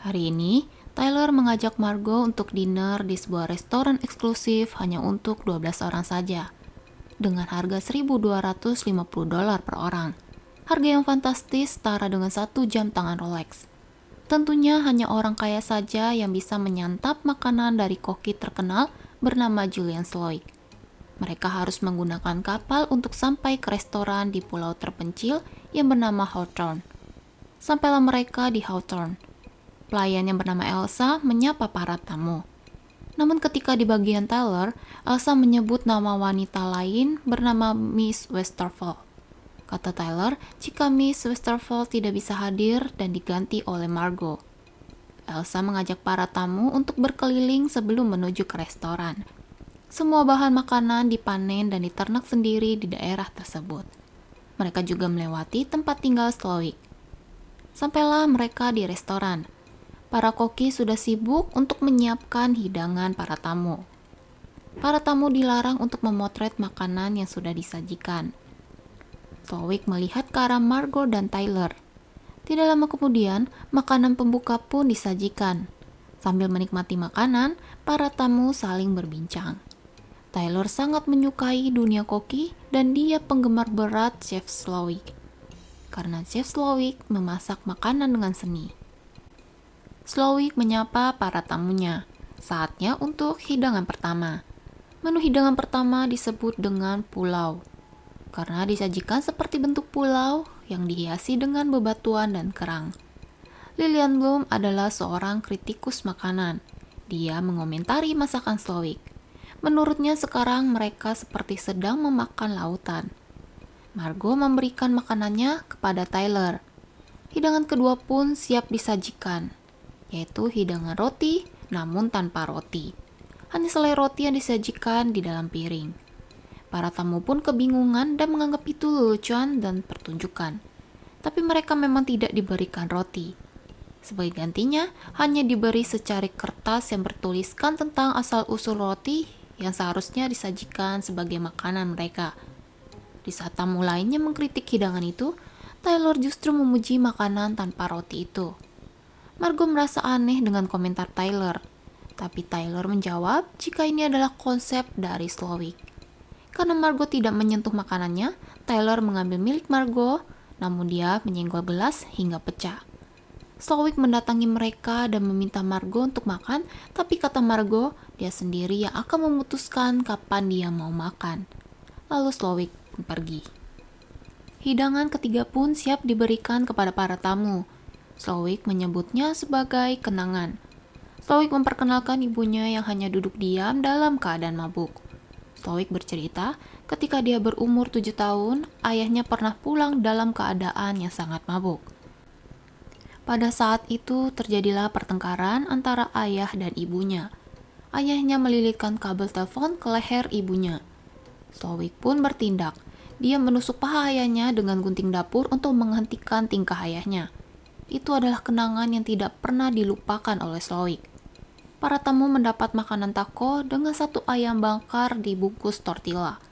Hari ini, Tyler mengajak Margot untuk dinner di sebuah restoran eksklusif hanya untuk 12 orang saja. Dengan harga $1.250 per orang. Harga yang fantastis setara dengan 1 jam tangan Rolex. Tentunya hanya orang kaya saja yang bisa menyantap makanan dari koki terkenal bernama Julian Sloig. Mereka harus menggunakan kapal untuk sampai ke restoran di pulau terpencil yang bernama Hawthorne. Sampailah mereka di Hawthorne. Pelayan yang bernama Elsa menyapa para tamu. Namun ketika di bagian Tyler, Elsa menyebut nama wanita lain bernama Miss Westerveld. Kata Tyler, jika Miss Westerveld tidak bisa hadir dan diganti oleh Margot. Elsa mengajak para tamu untuk berkeliling sebelum menuju ke restoran. Semua bahan makanan dipanen dan diternak sendiri di daerah tersebut. Mereka juga melewati tempat tinggal Sloig. Sampailah mereka di restoran. Para koki sudah sibuk untuk menyiapkan hidangan para tamu. Para tamu dilarang untuk memotret makanan yang sudah disajikan. Sloig melihat ke arah Margot dan Tyler. Tidak lama kemudian, makanan pembuka pun disajikan. Sambil menikmati makanan, para tamu saling berbincang. Tyler sangat menyukai dunia koki dan dia penggemar berat Chef Sloig. Karena Chef Sloig memasak makanan dengan seni. Sloig menyapa para tamunya. Saatnya untuk hidangan pertama. Menu hidangan pertama disebut dengan pulau. Karena disajikan seperti bentuk pulau yang dihiasi dengan bebatuan dan kerang. Lillian Bloom adalah seorang kritikus makanan. Dia mengomentari masakan Sloig. Menurutnya sekarang mereka seperti sedang memakan lautan. Margot memberikan makanannya kepada Tyler. Hidangan kedua pun siap disajikan, yaitu hidangan roti namun tanpa roti. Hanya selai roti yang disajikan di dalam piring. Para tamu pun kebingungan dan menganggap itu lelucon dan pertunjukan. Tapi mereka memang tidak diberikan roti. Sebagai gantinya, hanya diberi secari kertas yang bertuliskan tentang asal-usul roti yang seharusnya disajikan sebagai makanan mereka. Di saat tamu lainnya mengkritik hidangan itu, Tyler justru memuji makanan tanpa roti itu. Margot merasa aneh dengan komentar Tyler, tapi Tyler menjawab jika ini adalah konsep dari Sloig. Karena Margot tidak menyentuh makanannya, Tyler mengambil milik Margot, namun dia menyenggol gelas hingga pecah. Sloig mendatangi mereka dan meminta Margot untuk makan, tapi kata Margot, dia sendiri yang akan memutuskan kapan dia mau makan. Lalu Sloig pun pergi. Hidangan ketiga pun siap diberikan kepada para tamu. Sloig menyebutnya sebagai kenangan. Sloig memperkenalkan ibunya yang hanya duduk diam dalam keadaan mabuk. Sloig bercerita, ketika dia berumur 7 tahun, ayahnya pernah pulang dalam keadaan yang sangat mabuk. Pada saat itu terjadilah pertengkaran antara ayah dan ibunya. Ayahnya melilitkan kabel telepon ke leher ibunya. Sloig pun bertindak. Dia menusuk paha ayahnya dengan gunting dapur untuk menghentikan tingkah ayahnya. Itu adalah kenangan yang tidak pernah dilupakan oleh Sloig. Para tamu mendapat makanan taco dengan 1 ayam bakar dibungkus tortilla.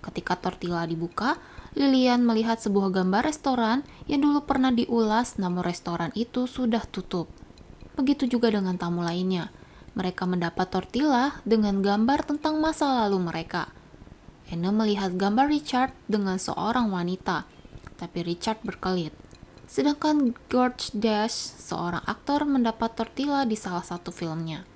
Ketika tortilla dibuka, Lillian melihat sebuah gambar restoran yang dulu pernah diulas, namun restoran itu sudah tutup. Begitu juga dengan tamu lainnya. Mereka mendapat tortilla dengan gambar tentang masa lalu mereka. Anne melihat gambar Richard dengan seorang wanita, tapi Richard berkelit. Sedangkan George Dash, seorang aktor, mendapat tortilla di salah satu filmnya.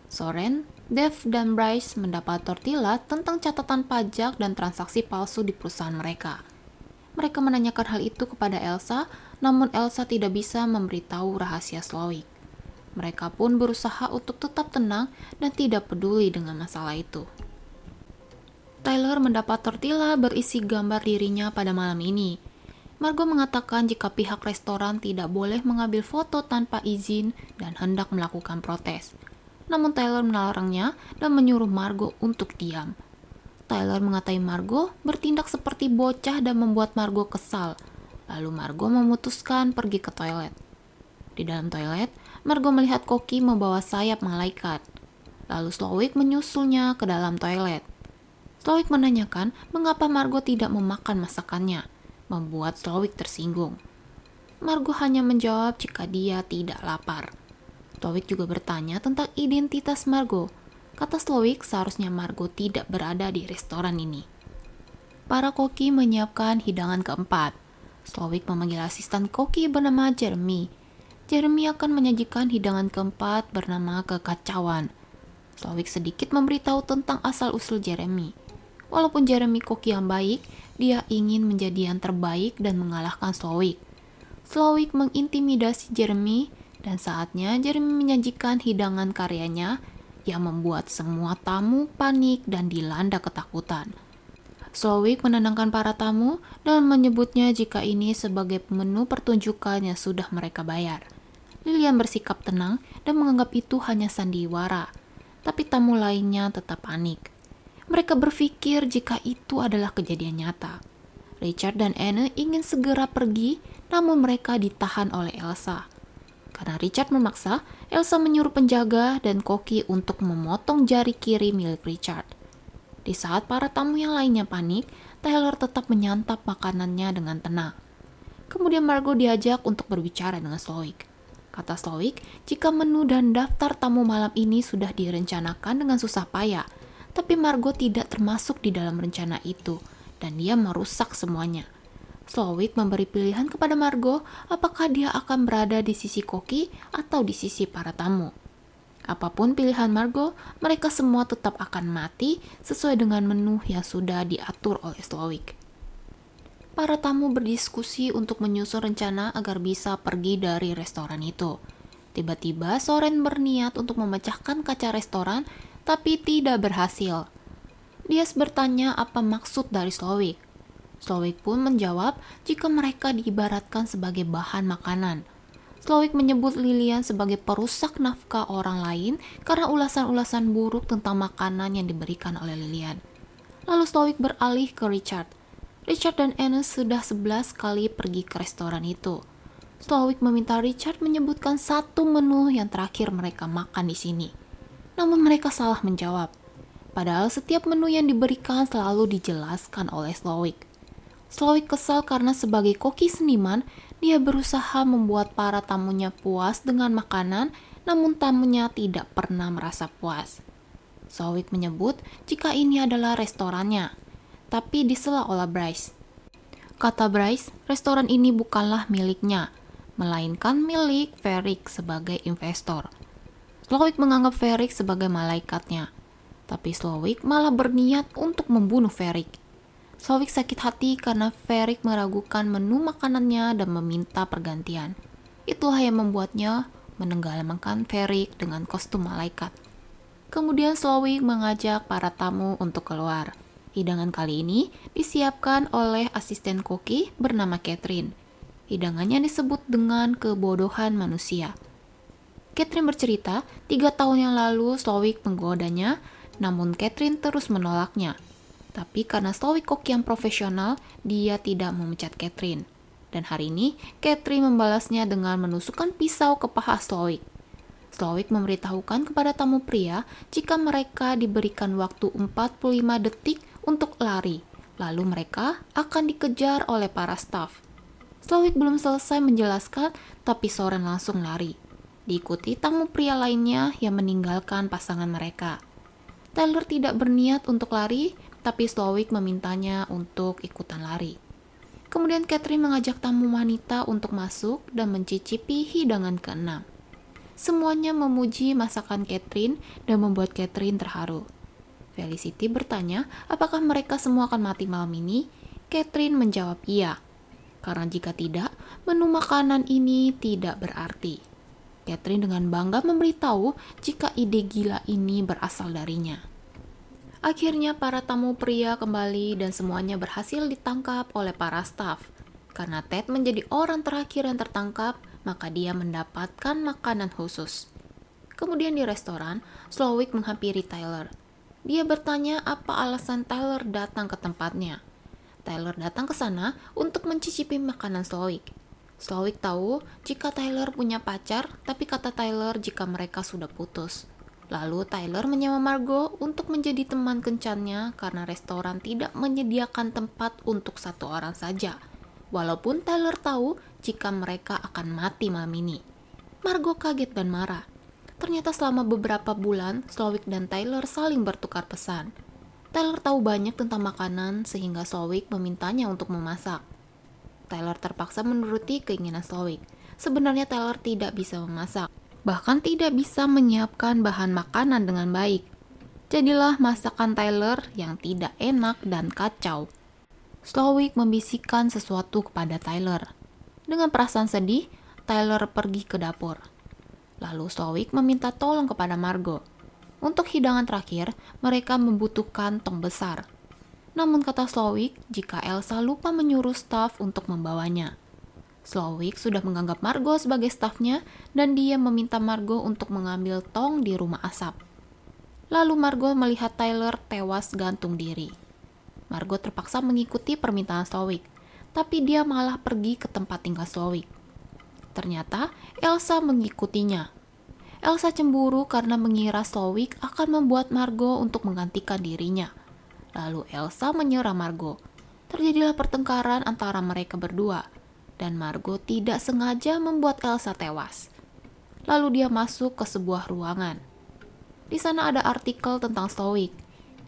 Soren, Dave, dan Bryce mendapat tortilla tentang catatan pajak dan transaksi palsu di perusahaan mereka. Mereka menanyakan hal itu kepada Elsa, namun Elsa tidak bisa memberitahu rahasia Sloig. Mereka pun berusaha untuk tetap tenang dan tidak peduli dengan masalah itu. Tyler mendapat tortilla berisi gambar dirinya pada malam ini. Margot mengatakan jika pihak restoran tidak boleh mengambil foto tanpa izin dan hendak melakukan protes. Namun Tyler melarangnya dan menyuruh Margot untuk diam. Tyler mengatai Margot bertindak seperti bocah dan membuat Margot kesal. Lalu Margot memutuskan pergi ke toilet. Di dalam toilet, Margot melihat koki membawa sayap malaikat. Lalu Sloig menyusulnya ke dalam toilet. Sloig menanyakan mengapa Margot tidak memakan masakannya, membuat Sloig tersinggung. Margot hanya menjawab jika dia tidak lapar. Slowick juga bertanya tentang identitas Margot. Kata Slowick, seharusnya Margot tidak berada di restoran ini. Para koki menyiapkan hidangan keempat. Slowick memanggil asisten koki bernama Jeremy. Jeremy akan menyajikan hidangan keempat bernama kekacauan. Slowick sedikit memberitahu tentang asal-usul Jeremy. Walaupun Jeremy koki yang baik, dia ingin menjadi yang terbaik dan mengalahkan Slowick. Slowick mengintimidasi Jeremy, dan saatnya Jeremy menyajikan hidangan karyanya yang membuat semua tamu panik dan dilanda ketakutan. Slowick menenangkan para tamu dan menyebutnya jika ini sebagai menu pertunjukan yang sudah mereka bayar. Lilian bersikap tenang dan menganggap itu hanya sandiwara, tapi tamu lainnya tetap panik. Mereka berpikir jika itu adalah kejadian nyata. Richard dan Anne ingin segera pergi, namun mereka ditahan oleh Elsa. Karena Richard memaksa, Elsa menyuruh penjaga dan koki untuk memotong jari kiri milik Richard. Di saat para tamu yang lainnya panik, Tyler tetap menyantap makanannya dengan tenang. Kemudian Margot diajak untuk berbicara dengan Slowick. Kata Slowick, jika menu dan daftar tamu malam ini sudah direncanakan dengan susah payah, tapi Margot tidak termasuk di dalam rencana itu, dan dia merusak semuanya. Slowick memberi pilihan kepada Margot apakah dia akan berada di sisi koki atau di sisi para tamu. Apapun pilihan Margot, mereka semua tetap akan mati sesuai dengan menu yang sudah diatur oleh Slowick. Para tamu berdiskusi untuk menyusun rencana agar bisa pergi dari restoran itu. Tiba-tiba Soren berniat untuk memecahkan kaca restoran, tapi tidak berhasil. Dia bertanya apa maksud dari Slowick. Slowick pun menjawab jika mereka diibaratkan sebagai bahan makanan. Slowick menyebut Lilian sebagai perusak nafkah orang lain karena ulasan-ulasan buruk tentang makanan yang diberikan oleh Lilian. Lalu Slowick beralih ke Richard. Richard dan Anne sudah 11 kali pergi ke restoran itu. Slowick meminta Richard menyebutkan satu menu yang terakhir mereka makan di sini. Namun mereka salah menjawab. Padahal setiap menu yang diberikan selalu dijelaskan oleh Slowick. Slowick kesal karena sebagai koki seniman, dia berusaha membuat para tamunya puas dengan makanan, namun tamunya tidak pernah merasa puas. Slowick menyebut jika ini adalah restorannya, tapi disela oleh Bryce. Kata Bryce, restoran ini bukanlah miliknya, melainkan milik Ferric sebagai investor. Slowick menganggap Ferric sebagai malaikatnya, tapi Slowick malah berniat untuk membunuh Ferric. Slowick sakit hati karena Ferric meragukan menu makanannya dan meminta pergantian. Itulah yang membuatnya menenggelamkan Ferric dengan kostum malaikat. Kemudian Slowick mengajak para tamu untuk keluar. Hidangan kali ini disiapkan oleh asisten koki bernama Catherine. Hidangannya disebut dengan kebodohan manusia. Catherine bercerita, 3 tahun yang lalu Slowick menggodanya, namun Catherine terus menolaknya. Tapi karena Slowick koki yang profesional, dia tidak memecat Catherine. Dan hari ini, Catherine membalasnya dengan menusukkan pisau ke paha Slowick. Slowick memberitahukan kepada tamu pria jika mereka diberikan waktu 45 detik untuk lari, lalu mereka akan dikejar oleh para staf. Slowick belum selesai menjelaskan, tapi Soren langsung lari. Diikuti tamu pria lainnya yang meninggalkan pasangan mereka. Tyler tidak berniat untuk lari, tapi Slowick memintanya untuk ikutan lari. Kemudian Catherine mengajak tamu wanita untuk masuk dan mencicipi hidangan ke-6. Semuanya memuji masakan Catherine dan membuat Catherine terharu. Felicity bertanya apakah mereka semua akan mati malam ini. Catherine menjawab iya, karena jika tidak, menu makanan ini tidak berarti. Catherine dengan bangga memberitahu jika ide gila ini berasal darinya. Akhirnya para tamu pria kembali dan semuanya berhasil ditangkap oleh para staf. Karena Ted menjadi orang terakhir yang tertangkap, maka dia mendapatkan makanan khusus. Kemudian di restoran, Slowick menghampiri Tyler. Dia bertanya apa alasan Tyler datang ke tempatnya. Tyler datang ke sana untuk mencicipi makanan Slowick. Slowick tahu jika Tyler punya pacar, tapi kata Tyler jika mereka sudah putus. Lalu Tyler menyewa Margot untuk menjadi teman kencannya karena restoran tidak menyediakan tempat untuk 1 orang saja. Walaupun Tyler tahu jika mereka akan mati malam ini. Margot kaget dan marah. Ternyata selama beberapa bulan, Slowick dan Tyler saling bertukar pesan. Tyler tahu banyak tentang makanan sehingga Slowick memintanya untuk memasak. Tyler terpaksa menuruti keinginan Slowick. Sebenarnya Tyler tidak bisa memasak, bahkan tidak bisa menyiapkan bahan makanan dengan baik. Jadilah masakan Tyler yang tidak enak dan kacau. Slowick membisikkan sesuatu kepada Tyler. Dengan perasaan sedih, Tyler pergi ke dapur. Lalu Slowick meminta tolong kepada Margo. Untuk hidangan terakhir, mereka membutuhkan tong besar. Namun kata Slowick, jika Elsa lupa menyuruh staf untuk membawanya. Slowick sudah menganggap Margo sebagai stafnya dan dia meminta Margo untuk mengambil tong di rumah asap. Lalu Margo melihat Tyler tewas gantung diri. Margo terpaksa mengikuti permintaan Slowick, tapi dia malah pergi ke tempat tinggal Slowick. Ternyata Elsa mengikutinya. Elsa cemburu karena mengira Slowick akan membuat Margo untuk menggantikan dirinya. Lalu Elsa menyerang Margo. Terjadilah pertengkaran antara mereka berdua, dan Margo tidak sengaja membuat Elsa tewas. Lalu dia masuk ke sebuah ruangan. Di sana ada artikel tentang Slowick.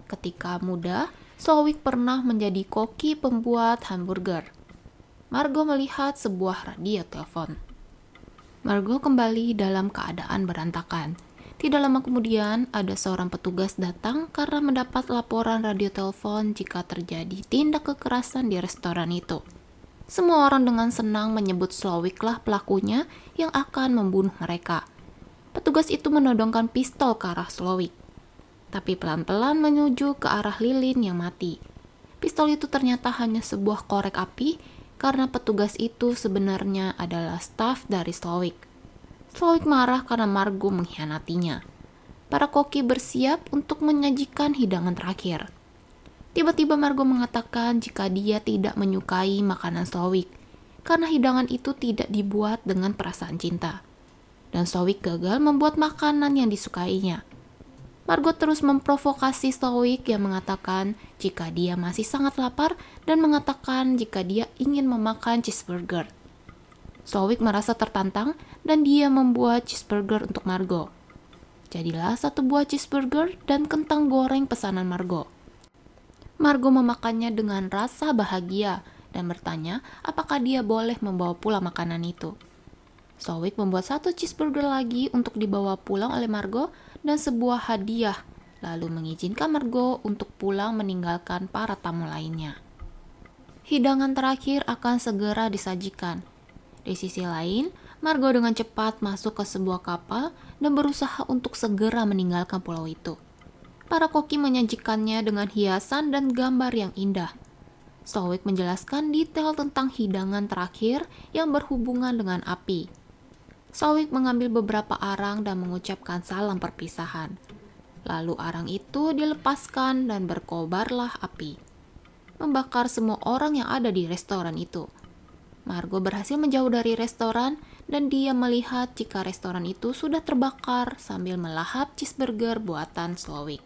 Ketika muda, Slowick pernah menjadi koki pembuat hamburger. Margo melihat sebuah radio telepon. Margo kembali dalam keadaan berantakan. Tidak lama kemudian, ada seorang petugas datang karena mendapat laporan radio telepon jika terjadi tindak kekerasan di restoran itu. Semua orang dengan senang menyebut Slowicklah pelakunya yang akan membunuh mereka. Petugas itu menodongkan pistol ke arah Slowick, tapi pelan-pelan menuju ke arah lilin yang mati. Pistol itu ternyata hanya sebuah korek api karena petugas itu sebenarnya adalah staf dari Slowick. Slowick marah karena Margo mengkhianatinya. Para koki bersiap untuk menyajikan hidangan terakhir. Tiba-tiba Margo mengatakan jika dia tidak menyukai makanan Slowick karena hidangan itu tidak dibuat dengan perasaan cinta. Dan Slowick gagal membuat makanan yang disukainya. Margo terus memprovokasi Slowick yang mengatakan jika dia masih sangat lapar dan mengatakan jika dia ingin memakan cheeseburger. Slowick merasa tertantang dan dia membuat cheeseburger untuk Margo. Jadilah satu buah cheeseburger dan kentang goreng pesanan Margo. Margo memakannya dengan rasa bahagia dan bertanya apakah dia boleh membawa pulang makanan itu. Slowick membuat satu cheeseburger lagi untuk dibawa pulang oleh Margo dan sebuah hadiah, lalu mengizinkan Margo untuk pulang meninggalkan para tamu lainnya. Hidangan terakhir akan segera disajikan. Di sisi lain, Margo dengan cepat masuk ke sebuah kapal dan berusaha untuk segera meninggalkan pulau itu. Para koki menyajikannya dengan hiasan dan gambar yang indah. Slowick menjelaskan detail tentang hidangan terakhir yang berhubungan dengan api. Slowick mengambil beberapa arang dan mengucapkan salam perpisahan. Lalu arang itu dilepaskan dan berkobarlah api, membakar semua orang yang ada di restoran itu. Margo berhasil menjauh dari restoran dan dia melihat jika restoran itu sudah terbakar sambil melahap cheeseburger buatan Slowick.